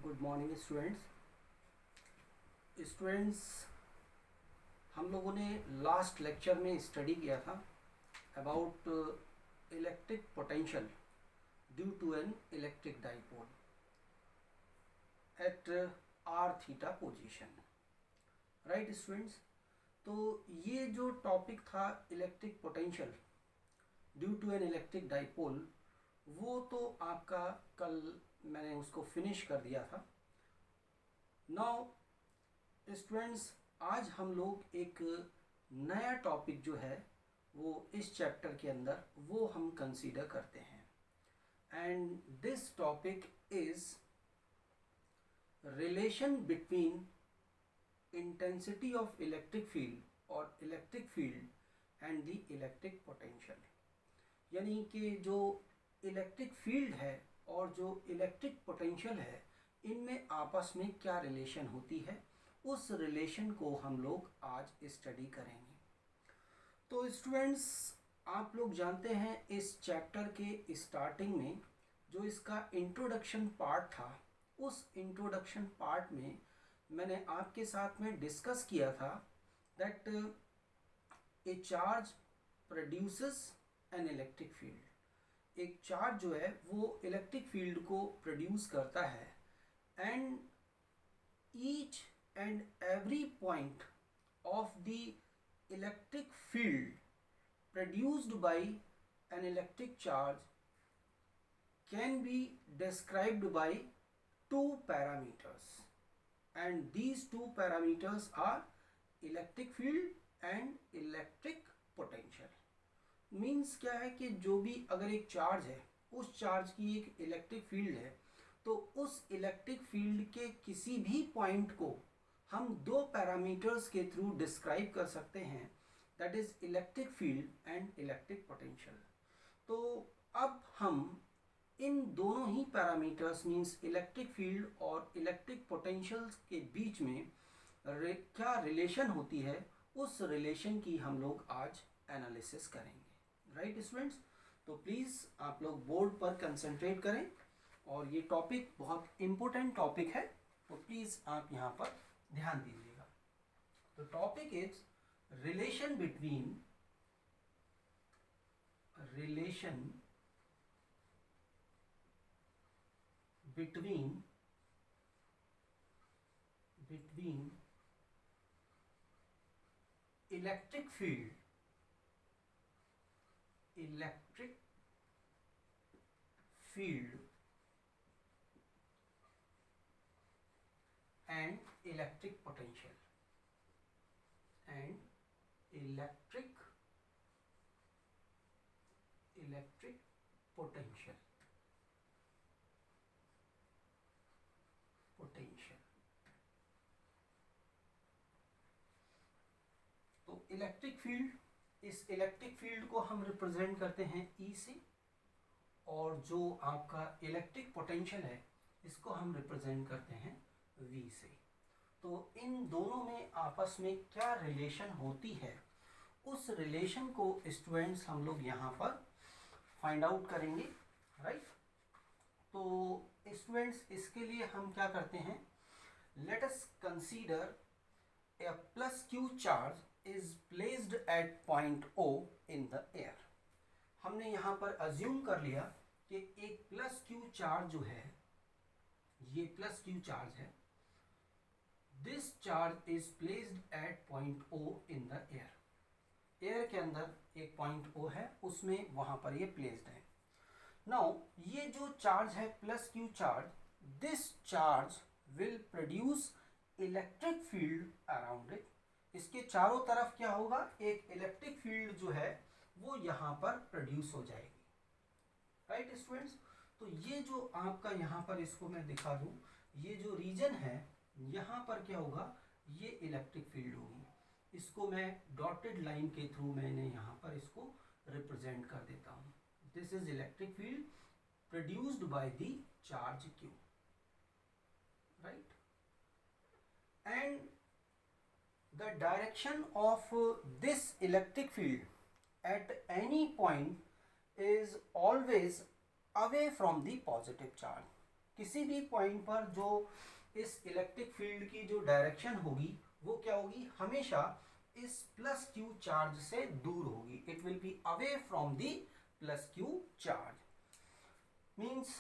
Good morning students. हम लोगों ने लास्ट लेक्चर में स्टडी किया था about electric potential due to an electric dipole at r theta position. Right students, तो ये जो टॉपिक था electric potential due to an electric dipole, वो तो आपका कल मैंने उसको फिनिश कर दिया था। नाउ स्टूडेंट्स, आज हम लोग एक नया टॉपिक जो है वो इस चैप्टर के अंदर वो हम कंसीडर करते हैं, and this topic is relation between intensity of electric field और electric field and the electric potential. यानी कि जो इलेक्ट्रिक फील्ड है और जो इलेक्ट्रिक पोटेंशियल है, इनमें आपस में क्या रिलेशन होती है, उस रिलेशन को हम लोग आज स्टडी करेंगे। तो स्टूडेंट्स, आप लोग जानते हैं इस चैप्टर के स्टार्टिंग में जो इसका इंट्रोडक्शन पार्ट था, उस इंट्रोडक्शन पार्ट में मैंने आपके साथ में डिस्कस किया था that A charge produces an electric field. एक चार्ज जो है वो इलेक्ट्रिक फील्ड को प्रोड्यूस करता है, and each and every point of the electric field produced by an electric charge can be described by two parameters, and these two parameters are electric field and electric potential। Means क्या है कि जो भी अगर एक charge है, उस charge की एक इलेक्ट्रिक फील्ड है, तो उस इलेक्ट्रिक फील्ड के किसी भी पॉइंट को हम दो पैरामीटर्स के थ्रू डिस्क्राइब कर सकते हैं, that is electric field and electric potential. तो अब हम इन दोनों ही पैरामीटर्स मीन्स इलेक्ट्रिक फील्ड और इलेक्ट्रिक पोटेंशियल के बीच में क्या रिलेशन होती है, उस रिलेशन की हम लोग आज एनालिसिस करेंगे। राइट स्टूडेंट्स, तो प्लीज़ आप लोग बोर्ड पर कंसंट्रेट करें, और ये टॉपिक बहुत इम्पोर्टेंट टॉपिक है, तो प्लीज़ आप यहाँ पर ध्यान दीजिएगा। तो topic is relation between electric field and electric potential potential। तो इलेक्ट्रिक फील्ड, इस इलेक्ट्रिक फील्ड को हम रिप्रेजेंट करते हैं E से, और जो आपका इलेक्ट्रिक पोटेंशियल है इसको हम रिप्रेजेंट करते हैं V से। तो इन दोनों में आपस में क्या रिलेशन होती है, उस रिलेशन को स्टूडेंट्स हम लोग यहाँ पर फाइंड आउट करेंगे। राइट, तो स्टूडेंट्स इसके लिए हम क्या करते हैं, let us consider a plus Q charge is placed at point O in the air. हमने यहाँ पर अज्यूम कर लिया कि एक प्लस क्यू चार्ज जो है, ये प्लस क्यू चार्ज है, this charge is placed at point O in the air. Air के अंदर एक पॉइंट O है, उसमें वहां पर ये प्लेस्ड है। नाउ ये जो चार्ज है plus Q charge, this charge will produce electric field around it. इसके चारों तरफ क्या होगा, एक इलेक्ट्रिक फील्ड जो है वो यहाँ पर प्रोड्यूस हो जाएगी। राइट स्टूडेंट्स, तो ये जो आपका यहाँ पर इसको मैं दिखा दूं, ये जो रीजन है यहाँ पर क्या होगा, ये इलेक्ट्रिक फील्ड होगी। इसको मैं डॉटेड लाइन के थ्रू मैंने यहाँ पर इसको रिप्रेजेंट कर देता हूँ। This is electric field produced by the charge Q। Right, and the direction of this electric field at any point is always away from the positive charge। किसी भी पॉइंट पर जो इस इलेक्ट्रिक फील्ड की जो डायरेक्शन होगी वो क्या होगी, हमेशा इस प्लस क्यू चार्ज से दूर होगी. It will be away from the plus Q charge. Means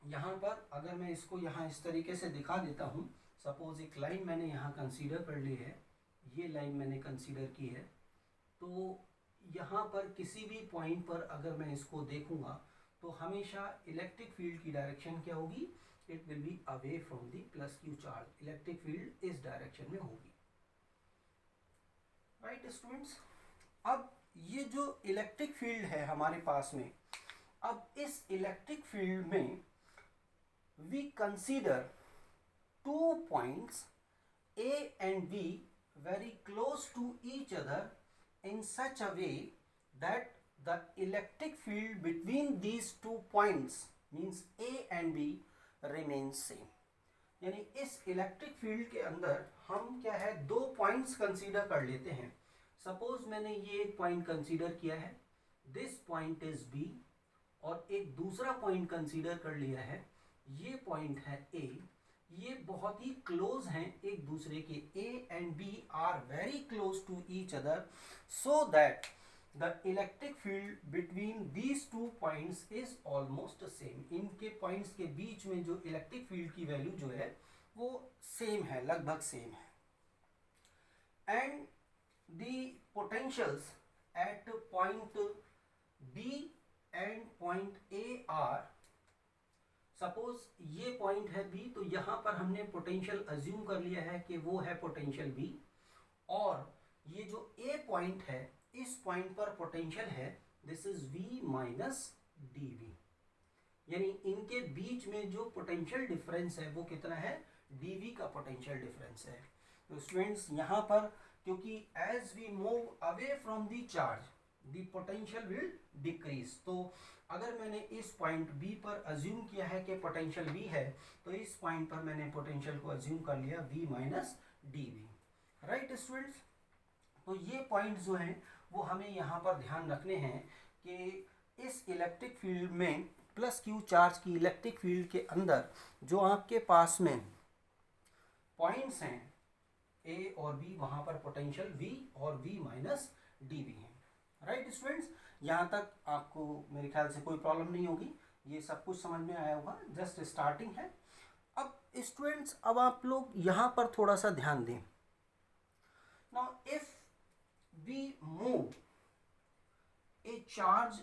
यहाँ पर अगर मैं इसको यहाँ इस तरीके से दिखा देता हूँ, सपोज एक लाइन मैंने यहाँ कंसीडर कर ली है, ये लाइन मैंने कंसीडर की है, तो यहाँ पर किसी भी पॉइंट पर अगर मैं इसको देखूंगा तो हमेशा इलेक्ट्रिक फील्ड की डायरेक्शन क्या होगी, it will be away from the plus Q charge. Electric field इस डायरेक्शन में होगी. राइट स्टूडेंट्स, अब ये जो इलेक्ट्रिक फील्ड है हमारे पास में, अब इस इलेक्ट्रिक फील्ड में we consider 2 points A and B very close to each other in such a way that the electric field between these 2 points means A and B remains same. यानी इस electric field के अंदर हम क्या है, 2 points consider कर लेते हैं. सपोज मैंने ये एक पॉइंट कंसीडर किया है, दिस पॉइंट इज B, और एक दूसरा पॉइंट कंसीडर कर लिया है, ये पॉइंट है A. ये बहुत ही क्लोज हैं एक दूसरे के. A and B are very close to each other, so that the electric field between these 2 points is almost same. इनके पॉइंट्स के बीच में जो इलेक्ट्रिक फील्ड की वैल्यू जो है वो सेम है, लगभग सेम है. And the potentials at point B and point A are, suppose ये पॉइंट है B, तो यहाँ पर हमने पोटेंशियल अज्यूम कर लिया है कि वो है पोटेंशियल B, और ये जो A पॉइंट है, इस पॉइंट पर पोटेंशियल है, this is V minus dV. यानी इनके बीच में जो पोटेंशियल डिफरेंस है वो कितना है, dV का पोटेंशियल डिफरेंस है. तो स्टूडेंट्स यहाँ पर क्योंकि as we move away from the charge the potential will decrease, तो अगर मैंने इस पॉइंट B पर अज्यूम किया है कि पोटेंशियल V है, तो इस पॉइंट पर मैंने पोटेंशियल को अज्यूम कर लिया V minus dV. Right students, तो ये पॉइंट जो हैं वो हमें यहाँ पर ध्यान रखने हैं कि इस इलेक्ट्रिक फील्ड में प्लस क्यू चार्ज की इलेक्ट्रिक फील्ड के अंदर जो आपके पास में पॉइंट्स हैं A और B, वहाँ पर पोटेंशियल V और V माइनस dV है. राइट स्टूडेंट्स, यहाँ तक आपको मेरे ख्याल से कोई प्रॉब्लम नहीं होगी, ये सब कुछ समझ में आया होगा, जस्ट स्टार्टिंग है. अब स्टूडेंट्स, अब आप लोग यहाँ पर थोड़ा सा ध्यान दें. Now if we move a charge,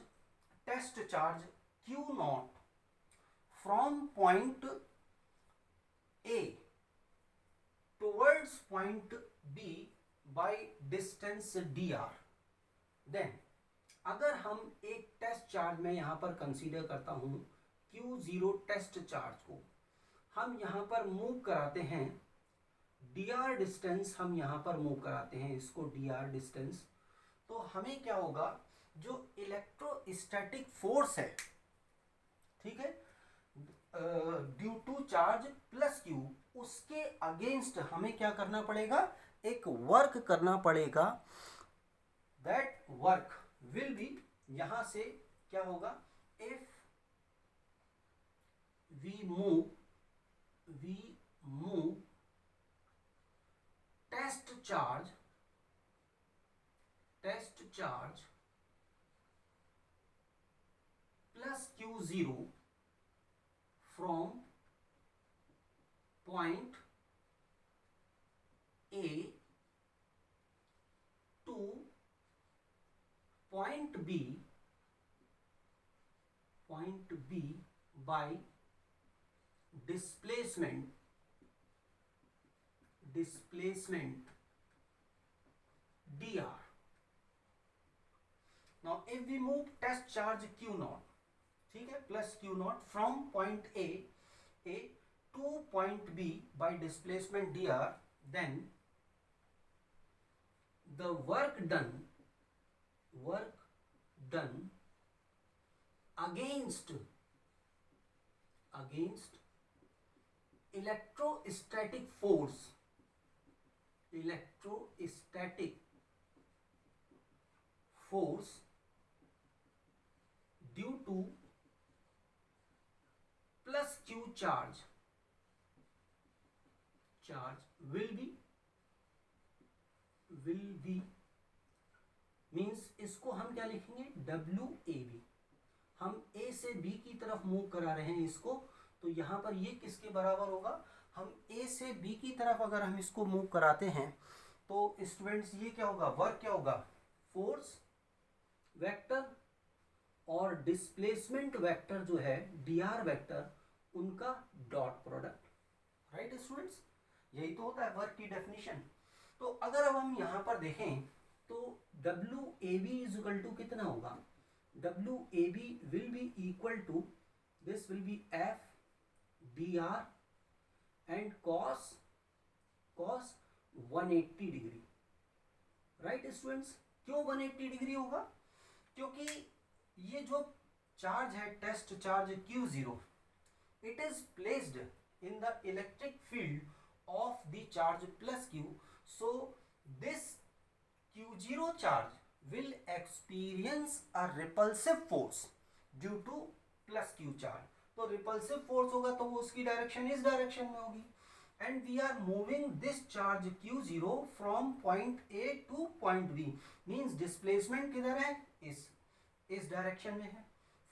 test charge Q naught from point A towards point B by distance dr, then अगर हम एक टेस्ट चार्ज में यहाँ पर कंसीडर करता हूँ Q0 टेस्ट चार्ज को, हम यहाँ पर मूव कराते हैं dr डिस्टेंस, हम यहाँ पर मूव कराते हैं इसको dr डिस्टेंस, तो हमें क्या होगा, जो इलेक्ट्रोस्टैटिक फोर्स है, ठीक है, due to charge plus Q, उसके अगेंस्ट हमें क्या करना पड़ेगा, एक वर्क करना पड़ेगा. दैट वर्क विल बी, यहां से क्या होगा, if we move test charge plus Q0 from point A to point B by displacement dr. Now if we move test charge Q naught, ठीक है, plus Q naught from point A to point B by displacement dr, then the work done against electrostatic force due to plus q charge will be means इसको हम क्या लिखेंगे, WAB। हम A से B की तरफ मूव करा रहे हैं इसको, तो यहाँ पर ये किसके बराबर होगा, हम A से B की तरफ अगर हम इसको मूव कराते हैं तो स्टूडेंट्स ये क्या होगा, वर्क क्या होगा, फोर्स वेक्टर और डिस्प्लेसमेंट वेक्टर जो है dr वेक्टर, उनका डॉट प्रोडक्ट। राइट स्टूडेंट्स, यही तो होता है वर्क की डेफिनेशन। तो अगर अब हम यहाँ पर देखें तो WAB इज इक्वल टू कितना होगा, WAB will be equal to, this will be F dr and cos 180 degree. Right students, क्यों 180 डिग्री होगा, क्योंकि ये जो चार्ज है test charge Q0, it is placed in the electric field of the charge plus Q, so this Q0 charge will experience a repulsive force due to plus Q charge। तो repulsive force होगा तो वो उसकी direction इस direction में होगी, and we are moving this charge Q0 from point A to point B, means displacement किधर है, इस डायरेक्शन में है,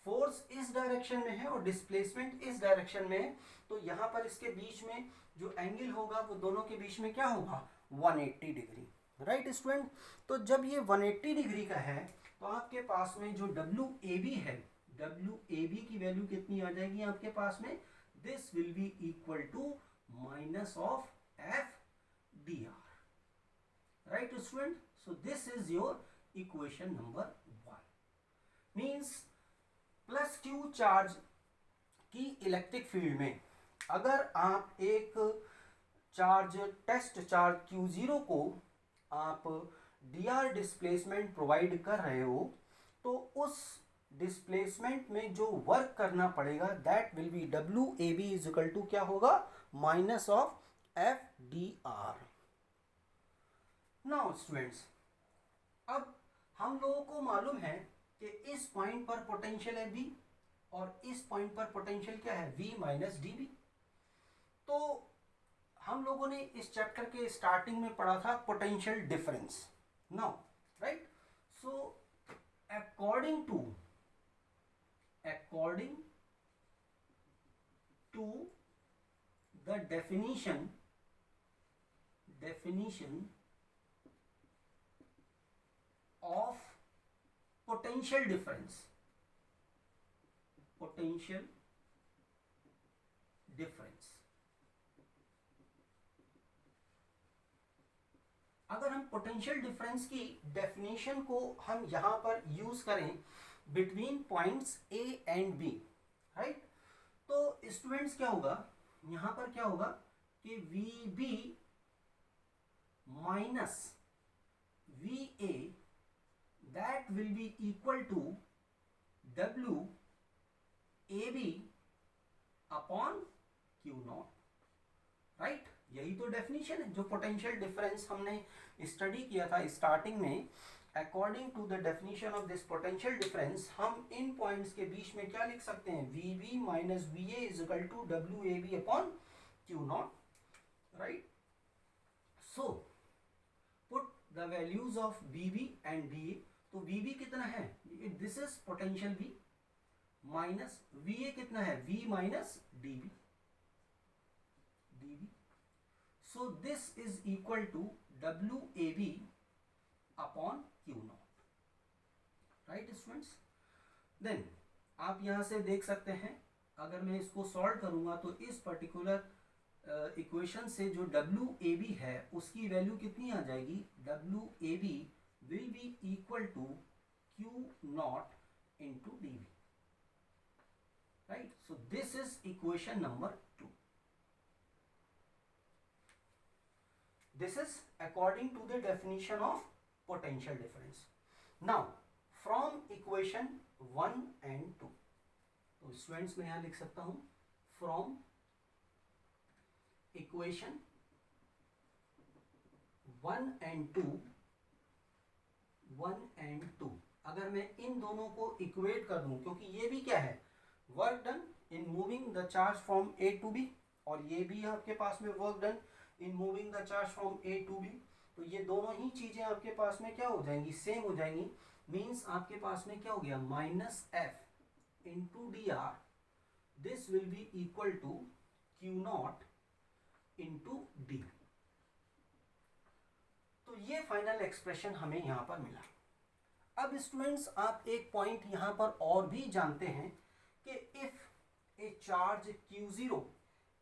फोर्स इस डायरेक्शन में है और डिस्प्लेसमेंट इस डायरेक्शन में है, तो यहाँ पर इसके बीच में जो एंगल होगा वो दोनों के बीच में क्या होगा, 180 डिग्री। राइट स्टूडेंट, तो जब ये 180 डिग्री का है तो आपके पास में जो WAB है, WAB की वैल्यू कितनी आ जाएगी आपके पास में, this will be equal to minus of F dr। Right student, so this is your equation number 1। Means plus Q charge की इलेक्ट्रिक फील्ड में अगर आप एक चार्ज टेस्ट चार्ज Q0 को आप dr डिस्प्लेसमेंट प्रोवाइड कर रहे हो, तो उस डिस्प्लेसमेंट में जो वर्क करना पड़ेगा that will be WAB is equal to क्या होगा, minus of F dr। Now students, अब हम लोगों को मालूम है कि इस पॉइंट पर पोटेंशियल है V और इस पॉइंट पर पोटेंशियल क्या है, V माइनस dB। तो हम लोगों ने इस चैप्टर के स्टार्टिंग में पढ़ा था potential difference. Now right, so according to the definition of potential difference, अगर हम पोटेंशियल डिफरेंस की डेफिनेशन को हम यहां पर यूज करें between points A and B, right, तो स्टूडेंट्स क्या होगा, यहां पर क्या होगा कि VB minus VA that will be equal to WAB upon Q0। Right, यही तो डेफिनेशन है जो पोटेंशियल डिफरेंस हमने स्टडी किया था स्टार्टिंग में। According to the definition of this potential difference हम इन पॉइंट्स के बीच में क्या लिख सकते हैं, VB minus VA is equal to WAB upon Q0। Right, so put the values of VB and VA। तो VB कितना है, this is potential V, minus VA कितना है, V minus DB। So this is equal to WAB upon Q0। Right students, then आप यहां से देख सकते हैं, अगर मैं इसको सॉल्व करूंगा तो इस पर्टिकुलर इक्वेशन से जो WAB है उसकी वैल्यू कितनी आ जाएगी, WAB will be equal to Q0 into dB। right, so this is equation number 2। this is according to the definition of potential difference। now from equation 1 and 2, तो students मैं यहां लिख सकता हूं from equation 1 and 2, अगर मैं इन दोनों को इक्वेट कर दूं, क्योंकि ये भी क्या है, work done in moving the charge from A to B, और ये भी आपके पास में work done in moving the charge from A to B. तो ये दोनों ही चीजें आपके पास में क्या हो जाएंगी, सेम हो जाएंगी। मीन्स आपके पास में क्या हो गया, minus F into D R, this will be equal to Q naught into D. तो ये फाइनल एक्सप्रेशन हमें यहां पर मिला। अब स्टूडेंट्स आप एक पॉइंट यहां पर और भी जानते हैं कि if A charge Q0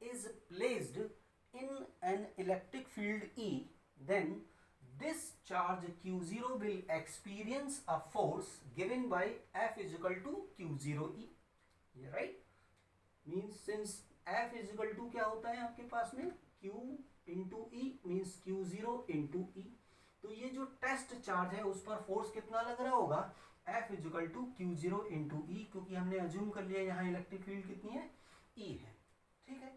is placed in an electric field E, then this charge Q0 will experience a force given by F is equal to Q0E, right? Means since F is equal to क्या होता है आपके पास में, Q into E means Q0 into E। तो ये जो test charge है उस पर फोर्स कितना लग रहा होगा, F is equal to Q0 into E, क्योंकि हमने अज्यूम कर लिया यहाँ इलेक्ट्रिक फील्ड कितनी है, E है। ठीक है,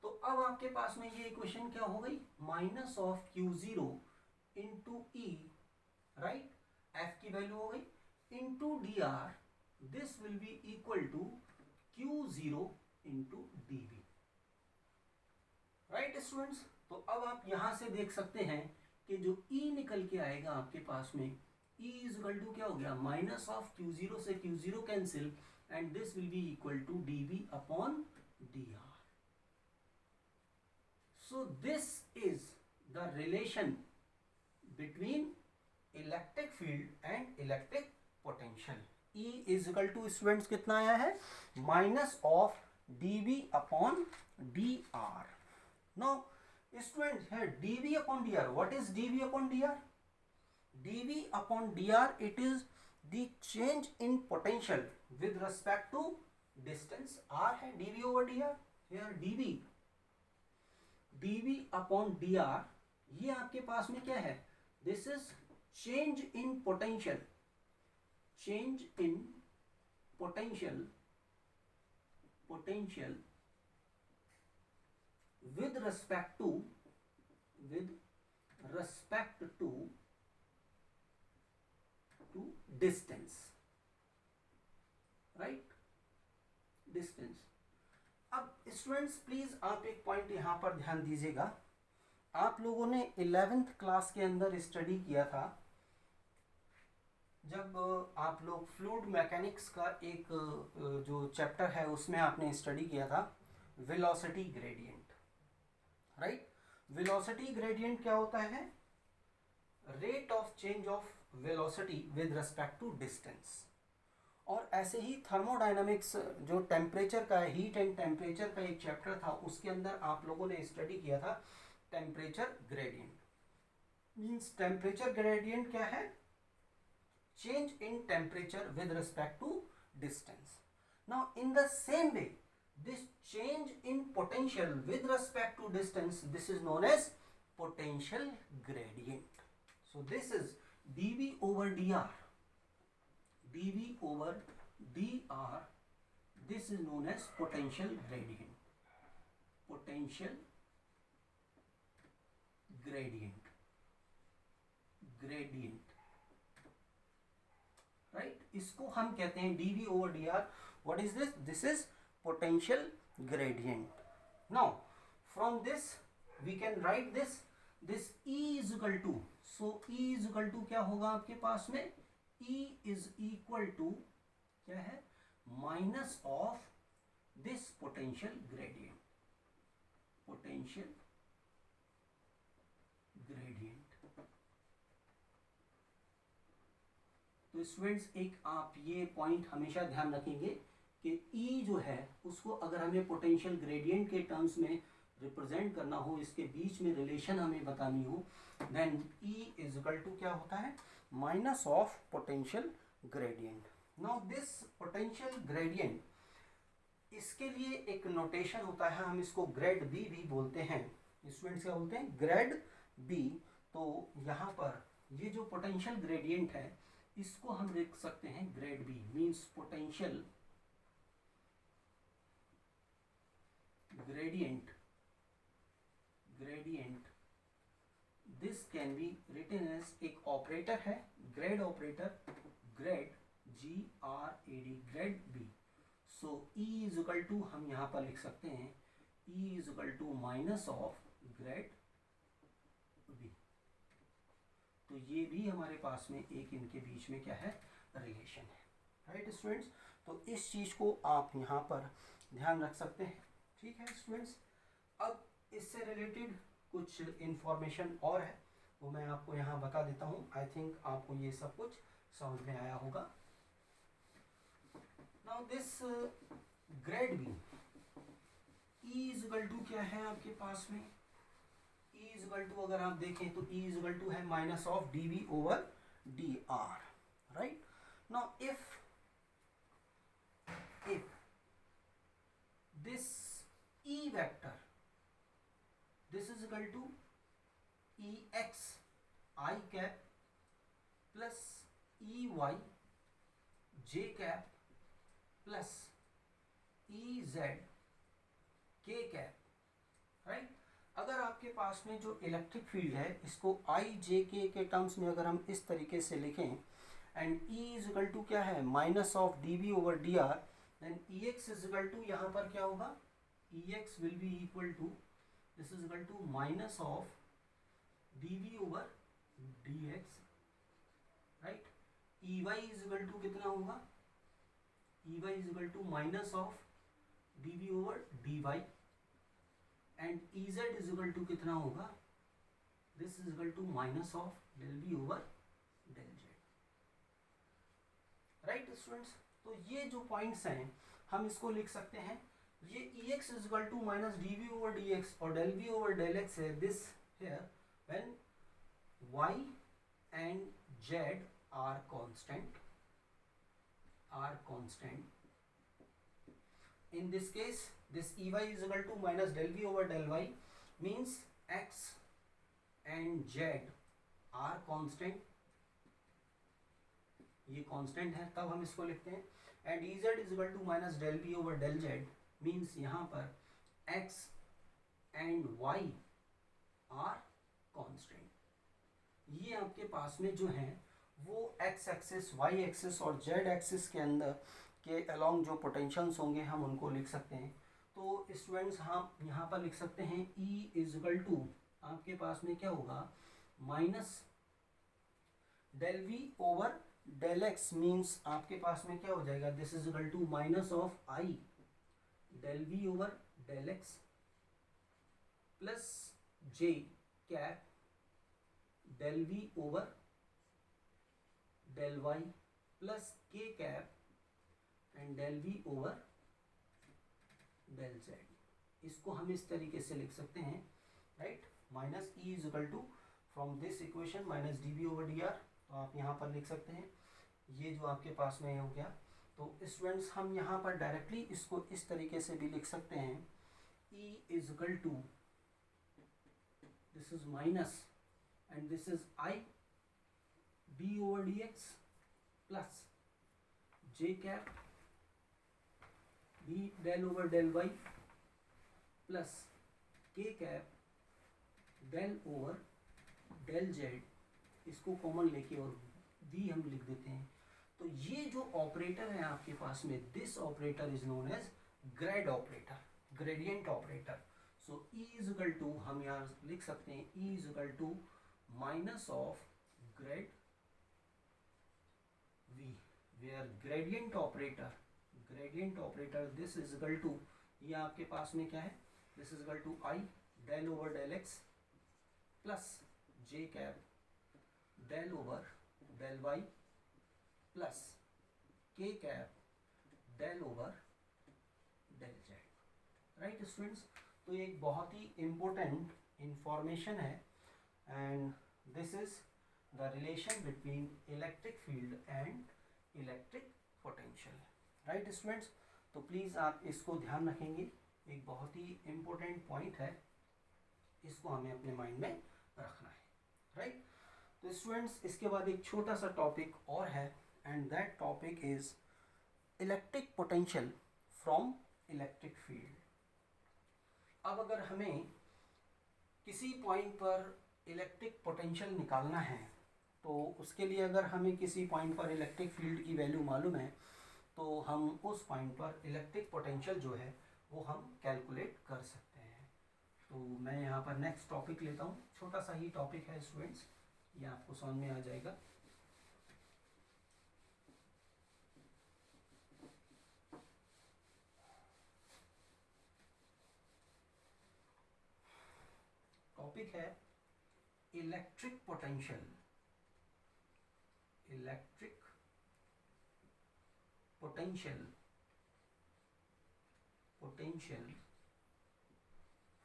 तो अब आपके पास में ये इक्वेशन क्या हो गई, minus of Q0 into E, right, F की वैल्यू हो गई into D R, this will be equal to Q0 into D B, right students. तो अब आप यहां से देख सकते हैं कि जो E निकल के आएगा आपके पास में, E इज इक्वल टू क्या हो गया, माइनस ऑफ Q0 से Q0 cancel, and this will be equal to dB upon dr। So this is the relation between electric field and electric potential. E is equal to students कितना आया है, minus of dB upon dr। Now students, here dV upon dr, what is dV upon dr? dV upon dr, it is the change in potential with respect to distance। r है dV over dr, here dV upon dr, ये आपके पास में क्या है, this is change in potential, change in potential with respect to distance, right, distance। अब students please आप एक पॉइंट यहां पर ध्यान दीजिएगा, आप लोगों ने 11th क्लास के अंदर स्टडी किया था, जब आप लोग फ्लूइड मैकेनिक्स का एक जो चैप्टर है उसमें आपने स्टडी किया था velocity gradient, right. Velocity gradient क्या होता है, rate of change of velocity with respect to distance. और ऐसे ही थर्मोडायनामिक्स जो टेम्परेचर का है, हीट एंड टेम्परेचर का एक चैप्टर था, उसके अंदर आप लोगों ने स्टडी किया था temperature gradient. Means temperature gradient क्या है, change in temperature with respect to distance. Now in the same way this change in potential with respect to distance, this is known as potential gradient। so this is dV over dr, dV over dr, this is known as potential gradient, potential gradient, right। इसको हम कहते हैं dV over dr। what is this, this is potential gradient। now from this we can write this E is equal to, so E is equal to क्या होगा आपके पास में, E is equal to क्या है, minus of this potential gradient, potential gradient. तो students एक आप ये पॉइंट हमेशा ध्यान रखेंगे कि E जो है उसको अगर हमें पोटेंशियल ग्रेडियंट के टर्म्स में रिप्रेजेंट करना हो, इसके बीच में रिलेशन हमें बतानी हो, then E is equal to क्या होता है, minus of potential gradient. Now this potential gradient, इसके लिए एक नोटेशन होता है, हम इसको ग्रेड बी भी बोलते हैं। स्टूडेंट्स क्या बोलते हैं, ग्रेड बी। तो यहाँ पर ये जो पोटेंशियल ग्रेडियंट है इसको हम लिख सकते हैं grad B, means potential gradient, this can be written as एक ऑपरेटर है grad operator, grad GRAD, grad B. So E is equal to हम यहाँ पर लिख सकते हैं E is equal to minus of grad V। तो ये भी हमारे पास में एक इनके बीच में क्या है, रिलेशन है, राइट स्टूडेंट्स। तो इस चीज़ को आप यहाँ पर ध्यान रख सकते हैं, ठीक है स्टूडेंट्स। अब इससे रिलेटेड कुछ इंफॉर्मेशन और है वो मैं आपको यहाँ बता देता हूँ। आई थिंक आपको ये सब कुछ समझ में आया होगा। Now this grad B E is equal to क्या है आपके पास में, E इज इक्वल टू अगर आप देखें तो E इज इक्वल टू है minus of dV over dr, right. Now if this E vector, this is equal to Ex I cap plus Ey j cap plus Ez k cap, right. अगर आपके पास में जो electric field है इसको I j k के terms में अगर हम इस तरीके से लिखें and E is equal to क्या है minus of dV over dr, then Ex is equal to यहाँ पर क्या होगा, Ex will be equal to this is equal to minus of dV over dx, right. Ey is equal to कितना होगा, Ey is equal to minus of dV over dy and Ez is equal to कितना होगा, this is equal to minus of del V over del z, right students. तो ये जो points हैं हम इसको लिख सकते हैं, ये Ex is equal to minus dV over dx और del V over del x है this here when y and z are constant, in this case this Ey is equal to minus del V over del y means x and z are constant, ये constant है तब हम इसको लिखते हैं। And Ez is equal to minus del V over del z means यहाँ पर x and y are constant. ये आपके पास में जो है वो x एक्सिस, y एक्सिस और z एक्सिस के अंदर के अलोंग जो पोटेंशियल्स होंगे हम उनको लिख सकते हैं। तो स्टूडेंट्स हम यहाँ पर लिख सकते हैं E इज इक्वल टू आपके पास में क्या होगा minus del V over del x means आपके पास में क्या हो जाएगा, this is equal to minus of I del V over del x plus J cap del V over del Y plus K cap and del V over del Z। इसको हम इस तरीके से लिख सकते हैं, right. Minus E is equal to from this equation minus dV over dr, तो आप यहाँ पर लिख सकते हैं ये जो आपके पास में हो गया। तो स्टूडेंट्स हम यहाँ पर डायरेक्टली इसको इस तरीके से भी लिख सकते हैं E is equal to this is minus and this is I b over dx plus j cap b del over del y plus k cap del over del z, इसको कॉमन लेके और v हम लिख देते हैं। तो ये जो ऑपरेटर है आपके पास में this operator is known as grad operator, gradient operator. So E is equal to हम यहाँ लिख सकते हैं E is equal to minus of grad V, where gradient operator this is equal to ये आपके पास में क्या है, this is equal to I del over del x plus j cap del over del y plus k cap del over del z, right students. तो ये एक बहुत ही इम्पोर्टेंट इंफॉर्मेशन है and this is the relation between electric field and electric potential, right students. तो please आप इसको ध्यान रखेंगे, एक बहुत ही इम्पोर्टेंट पॉइंट है, इसको हमें अपने माइंड में रखना है, राइट। तो स्टूडेंट्स इसके बाद एक छोटा सा टॉपिक और है and that topic is electric potential from electric field. अब अगर हमें किसी पॉइंट पर इलेक्ट्रिक पोटेंशियल निकालना है तो उसके लिए अगर हमें किसी पॉइंट पर इलेक्ट्रिक फील्ड की वैल्यू मालूम है तो हम उस पॉइंट पर इलेक्ट्रिक पोटेंशियल जो है वो हम कैलकुलेट कर सकते हैं। तो मैं यहाँ पर नेक्स्ट टॉपिक लेता हूँ, छोटा सा ही टॉपिक है स्टूडेंट्स, ये आपको समझ में आ जाएगा। टॉपिक है electric potential. Electric potential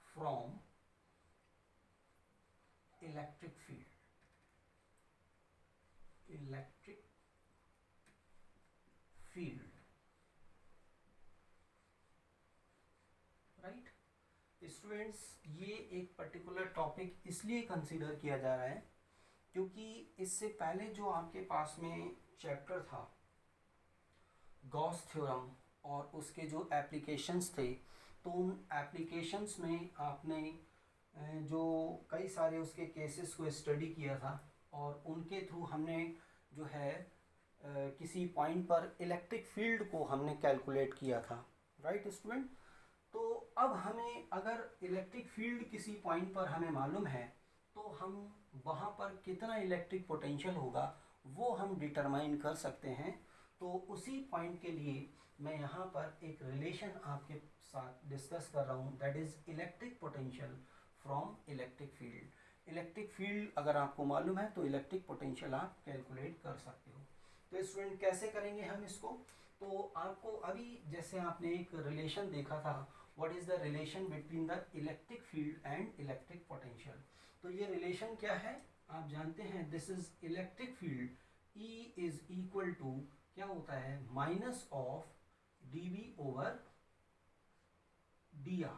from electric field. Electric field, right students. ये एक पर्टिकुलर टॉपिक इसलिए कंसीडर किया जा रहा है क्योंकि इससे पहले जो आपके पास में चैप्टर था गॉस थ्योरम और उसके जो एप्लीकेशंस थे, तो उन एप्लीकेशंस में आपने जो कई सारे उसके केसेस को स्टडी किया था और उनके थ्रू हमने जो है किसी पॉइंट पर इलेक्ट्रिक फील्ड को हमने कैलकुलेट किया था, राइट स्टूडेंट। तो अब हमें अगर इलेक्ट्रिक फील्ड किसी पॉइंट पर हमें मालूम है तो हम वहाँ पर कितना इलेक्ट्रिक पोटेंशियल होगा वो हम डिटरमाइन कर सकते हैं। तो उसी पॉइंट के लिए मैं यहाँ पर एक रिलेशन आपके साथ डिस्कस कर रहा हूँ, that is electric potential from electric field. Electric field अगर आपको मालूम है तो इलेक्ट्रिक पोटेंशियल आप कैलकुलेट कर सकते हो। तो स्टूडेंट कैसे करेंगे हम इसको? तो आपको अभी जैसे आपने एक रिलेशन देखा था, what is the relation between the electric field and electric potential. तो ये रिलेशन क्या है आप जानते हैं, this is electric field, E is equal to क्या होता है minus of dV over dr,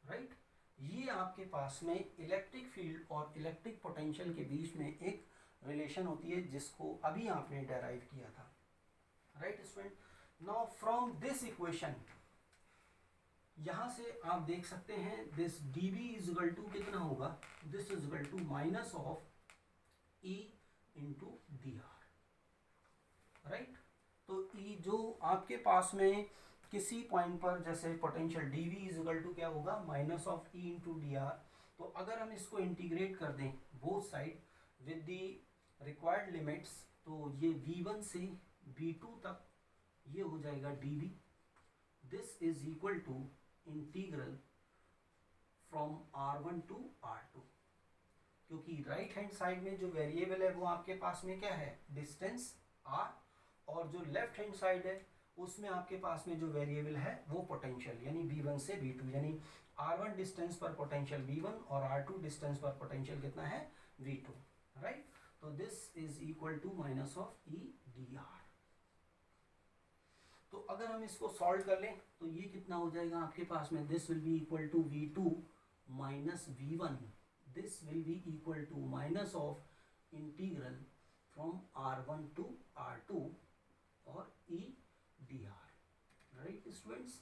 right. ये आपके पास में इलेक्ट्रिक फील्ड और इलेक्ट्रिक पोटेंशियल के बीच में एक रिलेशन होती है जिसको अभी आपने डेराइव किया था, right student. Now from this equation यहाँ से आप देख सकते हैं this dV is equal to कितना होगा, this is equal to minus of E into dr, right. तो E जो आपके पास में किसी पॉइंट पर जैसे potential dV is equal to क्या होगा minus of E into dr। तो अगर हम इसको इंटीग्रेट कर दें both side with the required limits, तो ये V1 से V2 तक ये हो जाएगा dV। This is equal to integral from R1 to R2, क्योंकि राइट हैंड साइड में जो वेरिएबल है वो आपके पास में क्या है डिस्टेंस R, और जो लेफ्ट हैंड साइड है उसमें आपके पास में जो वेरिएबल है वो पोटेंशियल यानी V1 से V2, यानी R1 डिस्टेंस पर पोटेंशियल V1 और R2 डिस्टेंस पर पोटेंशियल कितना है V2, राइट। तो this is equal to minus of E dr। तो अगर हम इसको सॉल्व कर लें तो ये कितना हो जाएगा आपके पास में, this will be equal to V2 minus V1, this will be equal to minus of integral from R1 to R2 और E dr, राइट स्टूडेंट्स।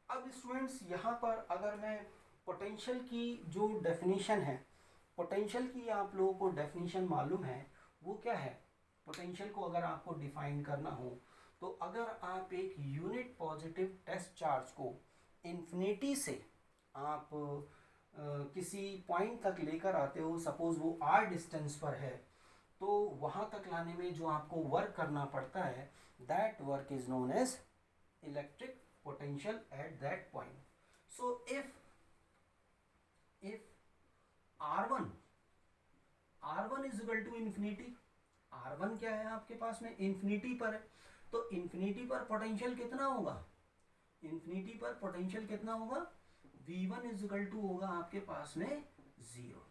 अब स्टूडेंट्स यहाँ पर अगर मैं पोटेंशियल की जो डेफिनेशन है, पोटेंशियल की आप लोगों को डेफिनेशन मालूम है वो क्या है, पोटेंशियल को अगर आपको डिफाइन करना हो तो अगर आप एक यूनिट पॉजिटिव टेस्ट चार्ज को इन्फिनिटी से आप किसी पॉइंट तक लेकर आते हो, सपोज वो r डिस्टेंस पर है, तो वहाँ तक लाने में जो आपको वर्क करना पड़ता है that work is known as electric potential at that point. So if R1 is equal to infinity, R1 क्या है आपके पास में इंफिनिटी पर है, तो इंफिनिटी पर पोटेंशियल कितना होगा, इंफिनिटी पर पोटेंशियल कितना होगा V1 इज इक्वल टू होगा आपके पास में 0,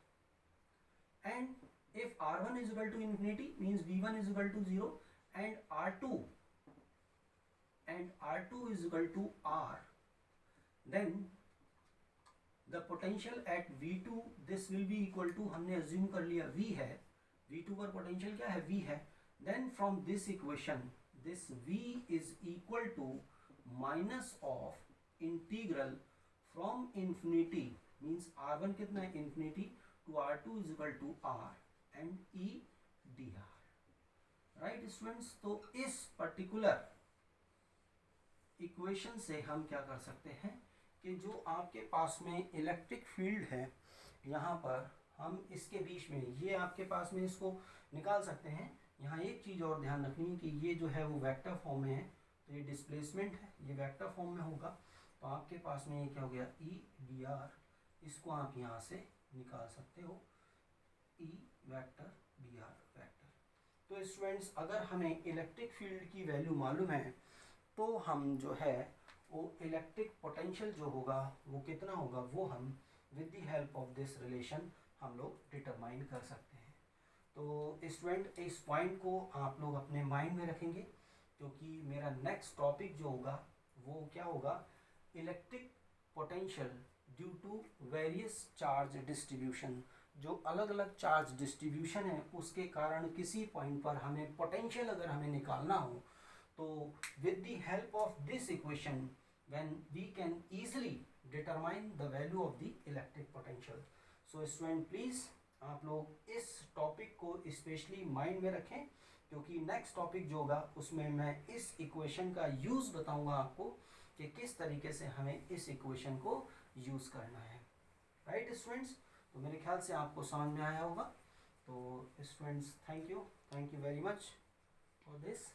and if R1 is equal to infinity means V1 is equal to 0 and R2 is equal to R, then the potential at V2 this will be equal to, हमने assume कर लिया V है, V2 पर potential क्या है V है, then from this equation this V is equal to minus of integral from infinity means R1 कितना है infinity to R2 is equal to R and E dr, right students, तो इस particular equation से हम क्या कर सकते हैं कि जो आपके पास में इलेक्ट्रिक फील्ड है यहाँ पर, हम इसके बीच में ये आपके पास में इसको निकाल सकते हैं। यहाँ एक चीज़ और ध्यान रखनी है कि ये जो है वो वेक्टर फॉर्म में है, तो ये डिस्प्लेसमेंट है, ये वेक्टर फॉर्म में होगा। तो आपके पास में ये क्या हो गया, ई डी आर, इसको आप यहाँ से निकाल सकते हो, E vector D R vector. तो स्टूडेंट्स, अगर हमें इलेक्ट्रिक फील्ड की वैल्यू मालूम है तो हम जो है वो इलेक्ट्रिक पोटेंशियल जो होगा वो कितना होगा, वो हम with the help of this relation हम लोग डिटरमाइन कर सकते हैं। तो स्टूडेंट, इस पॉइंट को आप लोग अपने माइंड में रखेंगे, क्योंकि मेरा नेक्स्ट टॉपिक जो होगा वो क्या होगा, electric potential due to various charge distribution. जो अलग अलग चार्ज डिस्ट्रीब्यूशन है उसके कारण किसी पॉइंट पर हमें पोटेंशियल अगर हमें निकालना हो, तो with the help of this equation when we can easily determine the value of the electric potential. So student, please आप लोग इस टॉपिक को स्पेशली माइंड में रखें, क्योंकि नेक्स्ट टॉपिक जो होगा उसमें मैं इस इक्वेशन का यूज़ बताऊंगा आपको कि किस तरीके से हमें इस इक्वेशन को यूज़ करना है। राइट स्टूडेंट्स, तो मेरे ख्याल से आपको समझ में आया होगा। तो students, thank you very much for this.